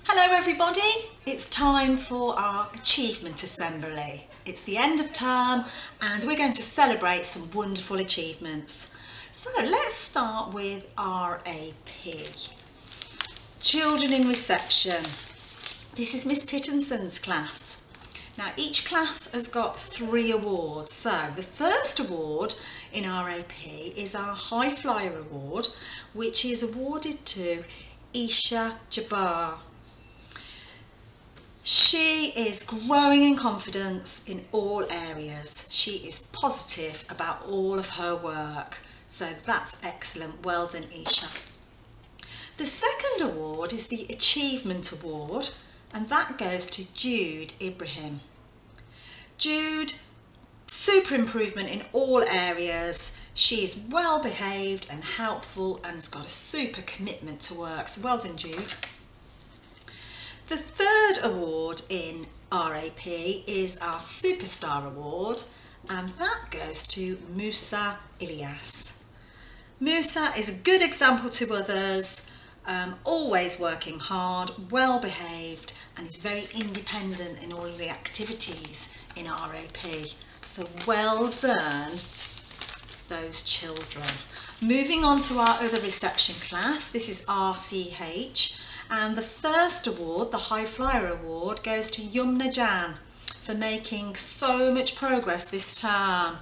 Hello everybody, it's time for our achievement assembly. It's the end of term and we're going to celebrate some wonderful achievements. So let's start with RAP. Children in reception. This is Miss Pittinson's class. Now each class has got 3 awards. So the first award in RAP is our High Flyer Award, which is awarded to Isha Jabbar. She is growing in confidence in all areas. She is positive about all of her work. So that's excellent. Well done, Isha. The second award is the Achievement Award, and that goes to Jude Ibrahim. Jude, super improvement in all areas. She is well behaved and helpful and has got a super commitment to work. So well done, Jude. The third award in RAP is our Superstar Award, and that goes to Musa Ilyas. Musa is a good example to others, always working hard, well behaved, and is very independent in all of the activities in RAP. So well done, those children. Moving on to our other reception class, this is RCH. And the first award, the High Flyer Award, goes to Yumna Jan for making so much progress this term.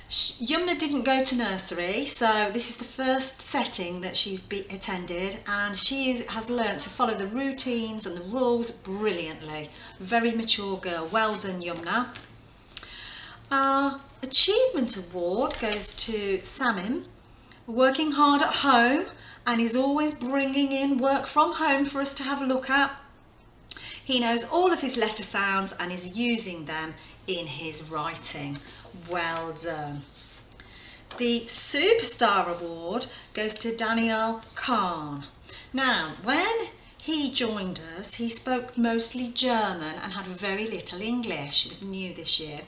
Yumna didn't go to nursery, so this is the first setting that she's attended, and she has learnt to follow the routines and the rules brilliantly. Very mature girl. Well done, Yumna. Our Achievement Award goes to Samim, working hard at home, and he's always bringing in work from home for us to have a look at. He knows all of his letter sounds and is using them in his writing. Well done. The Superstar Award goes to Daniel Khan. Now, when he joined us, he spoke mostly German and had very little English. It was new this year.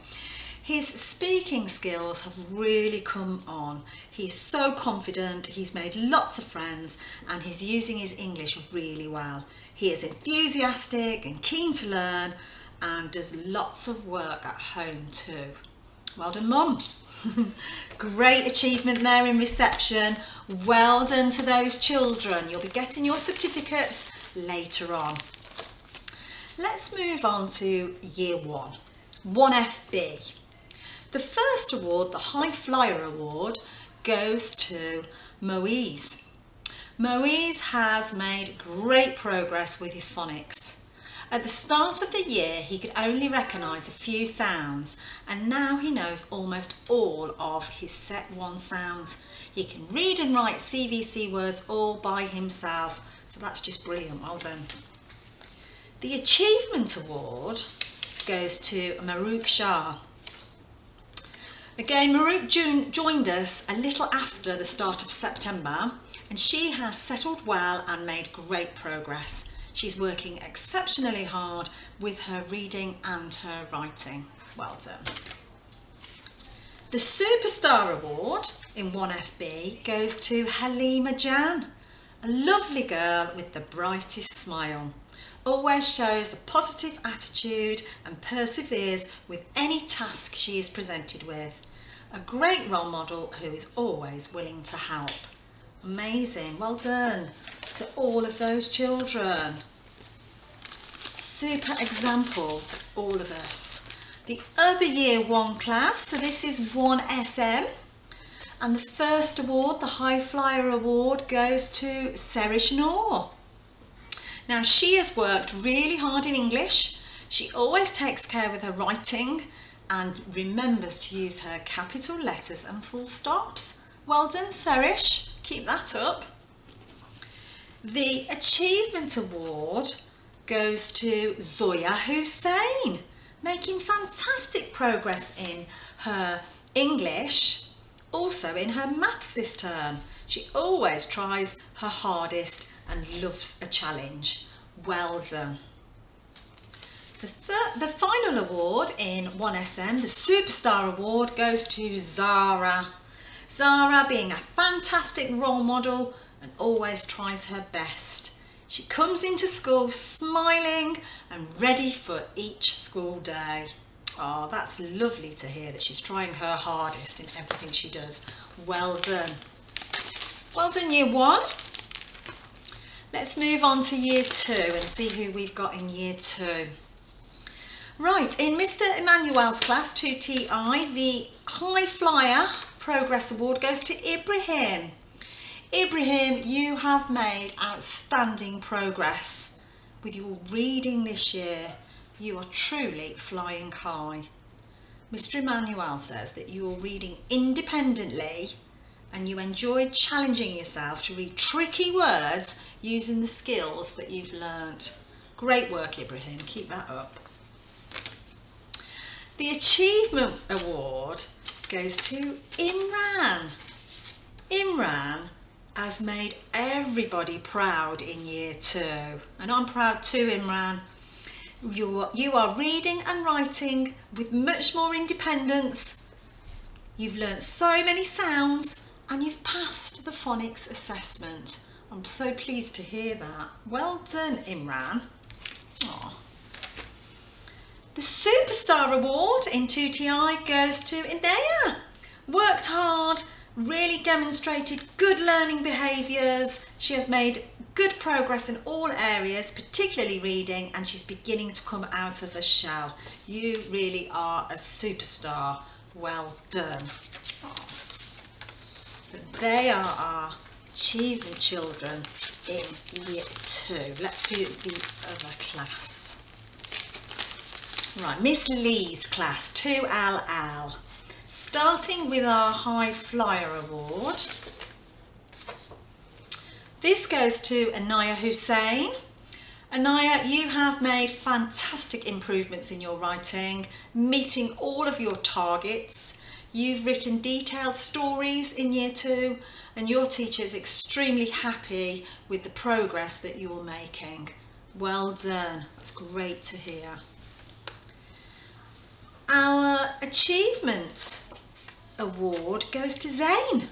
His speaking skills have really come on. He's so confident, he's made lots of friends, and he's using his English really well. He is enthusiastic and keen to learn and does lots of work at home too. Well done, Mum. Great achievement there in reception. Well done to those children. You'll be getting your certificates later on. Let's move on to Year 1, 1FB. The first award, the High Flyer Award, goes to Moise. Moise has made great progress with his phonics. At the start of the year, he could only recognise a few sounds, and now he knows almost all of his Set 1 sounds. He can read and write CVC words all by himself, so that's just brilliant. Well done. The Achievement Award goes to Marouk Shah. Again, Marouk joined us a little after the start of September, and she has settled well and made great progress. She's working exceptionally hard with her reading and her writing. Well done. The Superstar Award in 1FB goes to Halima Jan, a lovely girl with the brightest smile. Always shows a positive attitude and perseveres with any task she is presented with. A great role model who is always willing to help. Amazing, well done to all of those children. Super example to all of us. The other Year 1 class, so this is 1SM, and the first award, the High Flyer Award, goes to Serish Noor. Now she has worked really hard in English. She always takes care with her writing and remembers to use her capital letters and full stops. Well done, Serish. Keep that up. The Achievement Award goes to Zoya Hussein, making fantastic progress in her English, also in her maths this term. She always tries her hardest and loves a challenge. Well done. The final award in 1SM, the Superstar Award, goes to Zara. Zara being a fantastic role model and always tries her best. She comes into school smiling and ready for each school day. Oh, that's lovely to hear that she's trying her hardest in everything she does. Well done. Well done, Year 1. Let's move on to Year 2 and see who we've got in Year 2. Right, in Mr. Emmanuel's class, 2TI, the High Flyer Progress Award goes to Ibrahim. Ibrahim, you have made outstanding progress with your reading this year. You are truly flying high. Mr. Emmanuel says that you're reading independently and you enjoyed challenging yourself to read tricky words using the skills that you've learnt. Great work, Ibrahim. Keep that up. The Achievement Award goes to Imran. Imran has made everybody proud in Year 2. And I'm proud too, Imran. You are reading and writing with much more independence. You've learnt so many sounds and you've passed the phonics assessment. I'm so pleased to hear that. Well done, Imran. Aww. The Superstar Award in 2TI goes to Inaya. Worked hard, really demonstrated good learning behaviours. She has made good progress in all areas, particularly reading, and she's beginning to come out of her shell. You really are a superstar. Well done. Oh. So they are our achievement children in Year 2. Let's do the other class. Right, Miss Lee's class, 2LL. Starting with our High Flyer Award. This goes to Anaya Hussein. Anaya, you have made fantastic improvements in your writing, meeting all of your targets. You've written detailed stories in Year 2 and your teacher is extremely happy with the progress that you're making. Well done. That's great to hear. Our Achievement Award goes to Zane.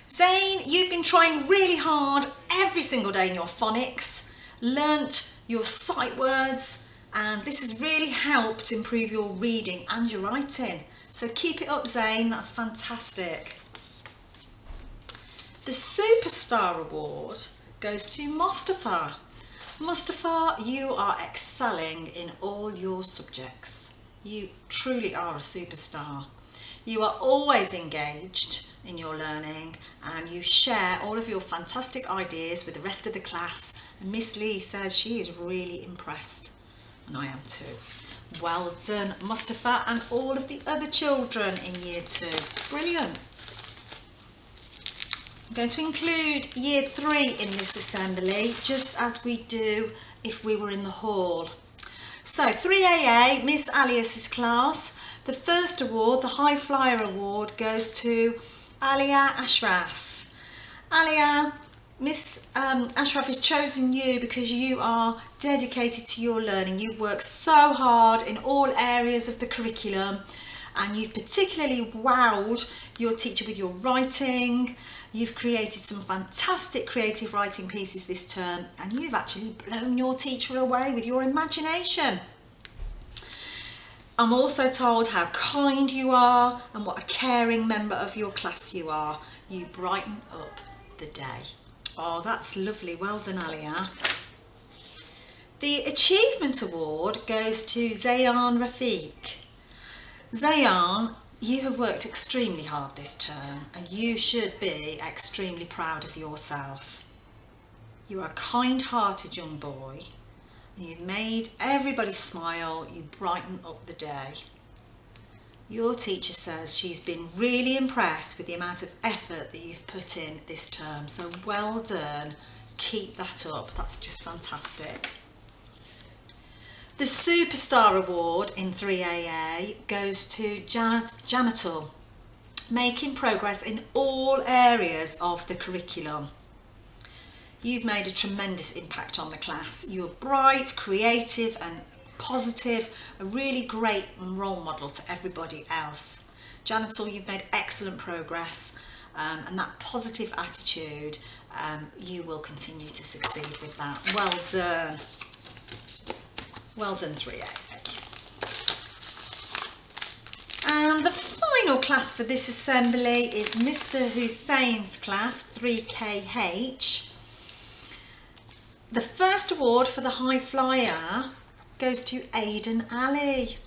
Zane, you've been trying really hard every single day in your phonics, learnt your sight words, and this has really helped improve your reading and your writing. So keep it up, Zane, that's fantastic. The Superstar Award goes to Mustafa. Mustafa, you are excelling in all your subjects. You truly are a superstar. You are always engaged in your learning and you share all of your fantastic ideas with the rest of the class, and Miss Lee says she is really impressed, and I am too. Well done, Mustafa, and all of the other children in Year 2. Brilliant. I'm going to include Year 3 in this assembly, just as we do if we were in the hall. So 3AA, Miss Alias's class. The first award, the High Flyer Award, goes to Alia Ashraf. Alia, Miss Ashraf has chosen you because you are dedicated to your learning. You've worked so hard in all areas of the curriculum and you've particularly wowed your teacher with your writing. You've created some fantastic creative writing pieces this term and you've actually blown your teacher away with your imagination. I'm also told how kind you are and what a caring member of your class you are. You brighten up the day. Oh, that's lovely. Well done, Alia. The Achievement Award goes to Zayan Rafiq. Zayan, you have worked extremely hard this term and you should be extremely proud of yourself. You are a kind-hearted young boy and you've made everybody smile. You brighten up the day. Your teacher says she's been really impressed with the amount of effort that you've put in this term, so well done. Keep that up. That's just fantastic. The Superstar Award in 3AA goes to Janital, making progress in all areas of the curriculum. You've made a tremendous impact on the class. You're bright, creative and positive, a really great role model to everybody else. Janital, you've made excellent progress and that positive attitude you will continue to succeed with that. Well done. Well done, 3A. And the final class for this assembly is Mr. Hussein's class, 3KH. The first award for the high flyer goes to Aidan Ali.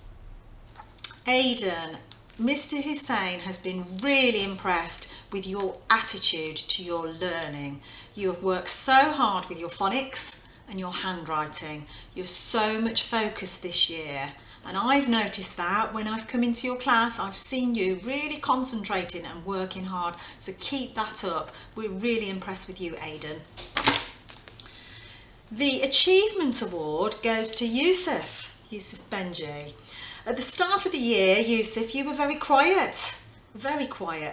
Aidan, Mr. Hussein has been really impressed with your attitude to your learning. You have worked so hard with your phonics and your handwriting. You're so much focused this year. And I've noticed that when I've come into your class, I've seen you really concentrating and working hard. So keep that up. We're really impressed with you, Aidan. The Achievement Award goes to Yusuf Benji. At the start of the year, Yusuf, you were very quiet.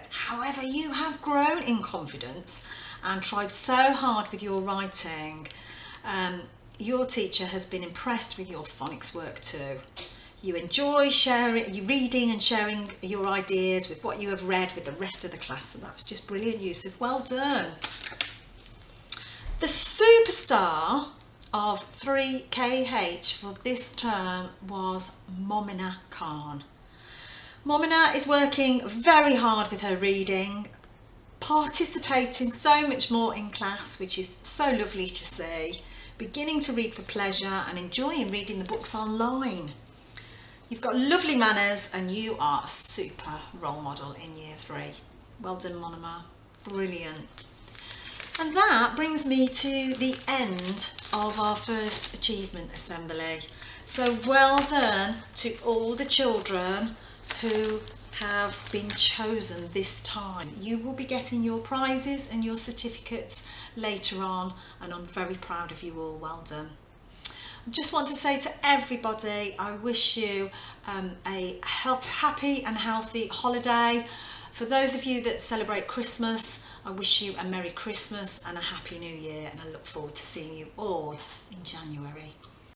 However, you have grown in confidence and tried so hard with your writing. Your teacher has been impressed with your phonics work too. You enjoy reading and sharing your ideas with what you have read with the rest of the class, so that's just brilliant, Yusuf. Well done. The superstar of 3KH for this term was Momina Khan. Momina is working very hard with her reading, participating so much more in class, which is so lovely to see, beginning to read for pleasure and enjoying reading the books online. You've got lovely manners and you are a super role model in year 3. Well done, Monima. Brilliant. And that brings me to the end of our first achievement assembly. So well done to all the children who have been chosen this time. You will be getting your prizes and your certificates later on, and I'm very proud of you all. Well done. I just want to say to everybody, I wish you a happy and healthy holiday. For those of you that celebrate Christmas, I wish you a Merry Christmas and a Happy New Year, and I look forward to seeing you all in January.